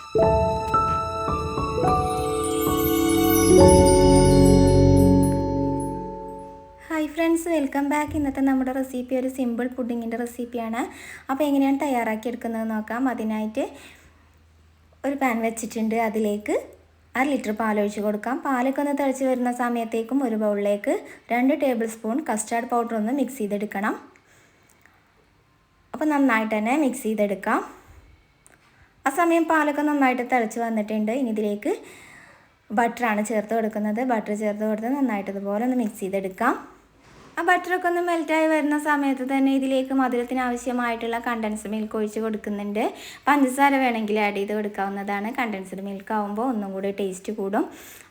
Hi friends, welcome back. ഇന്നത്തെ നമ്മുടെ recipe ഒരു സിമ്പിൾ പുഡിങ്ങിൻ്റെ റെസിപ്പിയാണ്. അപ്പോൾ എങ്ങനെയാണ് തയ്യാറാക്കിയെടുക്കുന്നത് നോക്കാം. അതിനായിട്ട് ഒരു പാൻ വെച്ചിട്ടുണ്ട്. അതിലേക്ക് 1 ലിറ്റർ പാലൊഴിച്ച് കൊടുക്കാം. പാലൊക്കെ ഒന്ന് തിളച്ച് വരുന്ന സമയത്തേക്കും ഒരു ബൗളിലേക്ക് 2 ടേബിൾ സ്പൂൺ കസ്റ്റാർഡ് പൗഡർ ഒന്ന് മിക്സ് ചെയ്തെടുക്കണം. അപ്പോൾ നന്നായിട്ട് തന്നെ മിക്സ് ചെയ്തെടുക്കാം. ആ സമയം പാലൊക്കെ നന്നായിട്ട് തിളച്ച് വന്നിട്ടുണ്ട്. ഇനി ഇതിലേക്ക് ബട്ടറാണ് ചേർത്ത് കൊടുക്കുന്നത്. ബട്ടർ ചേർത്ത് കൊടുത്ത് നന്നായിട്ട് ഇതുപോലെ ഒന്ന് മിക്സ് ചെയ്തെടുക്കാം. ആ ബട്ടറൊക്കെ ഒന്ന് മെൽറ്റായി വരുന്ന സമയത്ത് തന്നെ ഇതിലേക്ക് മധുരത്തിന് ആവശ്യമായിട്ടുള്ള കണ്ടൻസ്ഡ് മിൽക്ക് ഒഴിച്ച് കൊടുക്കുന്നുണ്ട്. പഞ്ചസാര വേണമെങ്കിൽ ആഡ് ചെയ്ത് കൊടുക്കാവുന്നതാണ്. കണ്ടൻസ്ഡ് മിൽക്ക് ആകുമ്പോൾ ഒന്നും കൂടി ടേസ്റ്റ് കൂടും.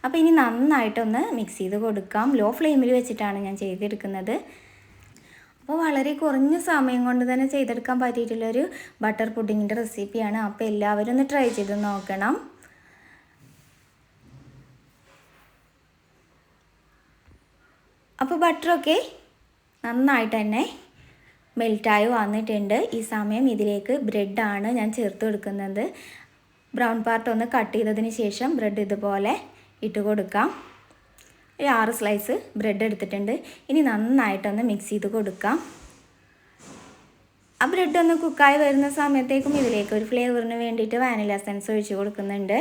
അപ്പോൾ ഇനി നന്നായിട്ടൊന്ന് മിക്സ് ചെയ്ത് കൊടുക്കാം. ലോ ഫ്ലെയിമിൽ വെച്ചിട്ടാണ് ഞാൻ ചെയ്തെടുക്കുന്നത്. അപ്പോൾ വളരെ കുറഞ്ഞ സമയം കൊണ്ട് തന്നെ ചെയ്തെടുക്കാൻ പറ്റിയിട്ടുള്ളൊരു ബട്ടർ പുഡിങ്ങിൻ്റെ റെസിപ്പിയാണ്. അപ്പോൾ എല്ലാവരും ഒന്ന് ട്രൈ ചെയ്ത് നോക്കണം. അപ്പോൾ ബട്ടറൊക്കെ നന്നായിട്ട് തന്നെ മെൽറ്റായി വന്നിട്ടുണ്ട്. ഈ സമയം ഇതിലേക്ക് ബ്രെഡാണ് ഞാൻ ചേർത്ത് കൊടുക്കുന്നത്. ബ്രൗൺ പാർട്ട് ഒന്ന് കട്ട് ചെയ്തതിന് ശേഷം ബ്രെഡ് ഇതുപോലെ ഇട്ട് കൊടുക്കാം. ഒരു 6 സ്ലൈസ് ബ്രെഡ് എടുത്തിട്ടുണ്ട്. ഇനി നന്നായിട്ടൊന്ന് മിക്സ് ചെയ്ത് കൊടുക്കാം. ആ ബ്രെഡ് ഒന്ന് കുക്കായി വരുന്ന സമയത്തേക്കും ഇതിലേക്ക് ഒരു ഫ്ലേവറിന് വേണ്ടിയിട്ട് വാനില എസൻസ് ഒഴിച്ച് കൊടുക്കുന്നുണ്ട്.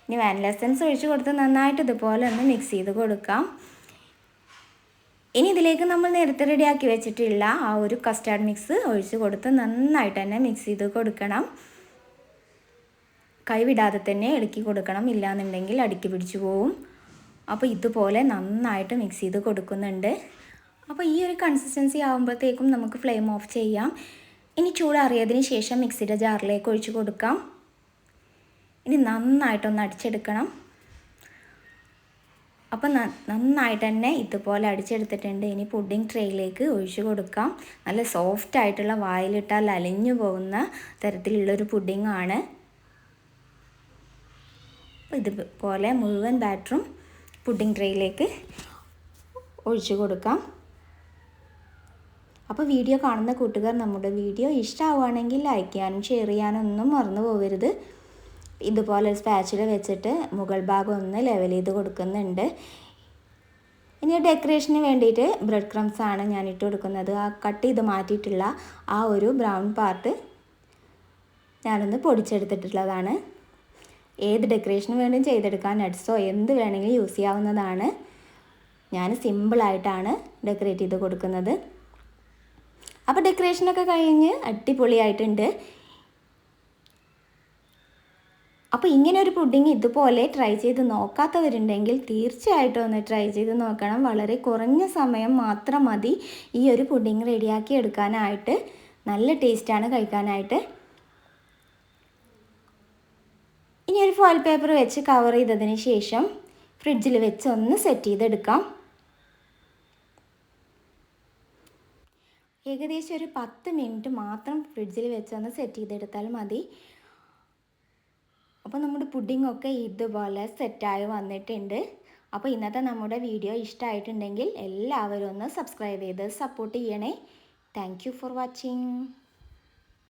ഇനി വാനില എസൻസ് ഒഴിച്ച് കൊടുത്ത് നന്നായിട്ട് ഇതുപോലെ ഒന്ന് മിക്സ് ചെയ്ത് കൊടുക്കാം. ഇനി ഇതിലേക്ക് നമ്മൾ നേരത്തെ റെഡിയാക്കി വെച്ചിട്ടുള്ള ആ ഒരു കസ്റ്റാർഡ് മിക്സ് ഒഴിച്ച് കൊടുത്ത് നന്നായിട്ട് തന്നെ മിക്സ് ചെയ്ത് കൊടുക്കണം. കൈവിടാതെ തന്നെ ഇളക്കി കൊടുക്കണം, ഇല്ലാന്നുണ്ടെങ്കിൽ അടുക്കി പിടിച്ചു പോവും. അപ്പോൾ ഇതുപോലെ നന്നായിട്ട് മിക്സ് ചെയ്ത് കൊടുക്കുന്നുണ്ട്. അപ്പോൾ ഈ ഒരു കൺസിസ്റ്റൻസി ആകുമ്പോഴത്തേക്കും നമുക്ക് ഫ്ലെയിം ഓഫ് ചെയ്യാം. ഇനി ചൂടാറിയതിന് ശേഷം മിക്സിയുടെ ജാറിലേക്ക് ഒഴിച്ച് കൊടുക്കാം. ഇനി നന്നായിട്ടൊന്ന് അടിച്ചെടുക്കണം. അപ്പോൾ നന്നായിട്ട് തന്നെ ഇതുപോലെ അടിച്ചെടുത്തിട്ടുണ്ട്. ഇനി പുഡിംഗ് ട്രേയിലേക്ക് ഒഴിച്ച് കൊടുക്കാം. നല്ല സോഫ്റ്റ് ആയിട്ടുള്ള വായിലിട്ടാൽ അലിഞ്ഞു പോകുന്ന തരത്തിലുള്ളൊരു പുഡിംഗ് ആണ്. ഇതുപോലെ മുഴുവൻ ബാറ്ററും പുഡിംഗ് ട്രേയിലേക്ക് ഒഴിച്ച് കൊടുക്കാം. അപ്പോൾ വീഡിയോ കാണുന്ന കൂട്ടുകാർ നമ്മുടെ വീഡിയോ ഇഷ്ടമാവുകയാണെങ്കിൽ ലൈക്ക് ചെയ്യാനും ഷെയർ ചെയ്യാനും ഒന്നും മറന്നു പോകരുത്. ഇതുപോലെ സ്പാച്ചില വെച്ചിട്ട് മുകൾ ഭാഗം ഒന്ന് ലെവൽ ചെയ്ത് കൊടുക്കുന്നുണ്ട്. ഇനി ഡെക്കറേഷന് വേണ്ടിയിട്ട് ബ്രെഡ് ക്രംസ് ആണ് ഞാൻ ഇട്ട് കൊടുക്കുന്നത്. ആ കട്ട് ചെയ്ത് മാറ്റിയിട്ടുള്ള ആ ഒരു ബ്രൗൺ പാർട്ട് ഞാനൊന്ന് പൊടിച്ചെടുത്തിട്ടുള്ളതാണ്. ഏത് ഡെക്കറേഷന് വേണ്ടിയും ചെയ്തെടുക്കാൻ നട്ട്സോ എന്ത് വേണമെങ്കിലും യൂസ് ചെയ്യാവുന്നതാണ്. ഞാൻ സിമ്പിളായിട്ടാണ് ഡെക്കറേറ്റ് ചെയ്ത് കൊടുക്കുന്നത്. അപ്പോൾ ഡെക്കറേഷനൊക്കെ കഴിഞ്ഞ് അടിപൊളിയായിട്ടുണ്ട്. അപ്പോൾ ഇങ്ങനെ ഒരു പുഡിംഗ് ഇതുപോലെ ട്രൈ ചെയ്ത് നോക്കാത്തവരുണ്ടെങ്കിൽ തീർച്ചയായിട്ടും ഒന്ന് ട്രൈ ചെയ്ത് നോക്കണം. വളരെ കുറഞ്ഞ സമയം മാത്രം മതി ഈ ഒരു പുഡിംഗ് റെഡിയാക്കി എടുക്കാനായിട്ട്. നല്ല ടേസ്റ്റാണ് കഴിക്കാനായിട്ട്. ഇനി ഒരു ഫോയിൽ പേപ്പർ വെച്ച് കവർ ചെയ്തതിന് ശേഷം ഫ്രിഡ്ജിൽ വെച്ച് ഒന്ന് സെറ്റ് ചെയ്തെടുക്കാം. ഏകദേശം ഒരു 10 മിനിറ്റ് മാത്രം ഫ്രിഡ്ജിൽ വെച്ച് ഒന്ന് സെറ്റ് ചെയ്തെടുത്താൽ മതി. അപ്പോൾ നമ്മുടെ പുഡിങ്ങൊക്കെ ഇതുപോലെ സെറ്റായി വന്നിട്ടുണ്ട്. അപ്പോൾ ഇന്നത്തെ നമ്മുടെ വീഡിയോ ഇഷ്ടമായിട്ടുണ്ടെങ്കിൽ എല്ലാവരും ഒന്ന് സബ്സ്ക്രൈബ് ചെയ്ത് സപ്പോർട്ട് ചെയ്യണേ. Thank you for watching.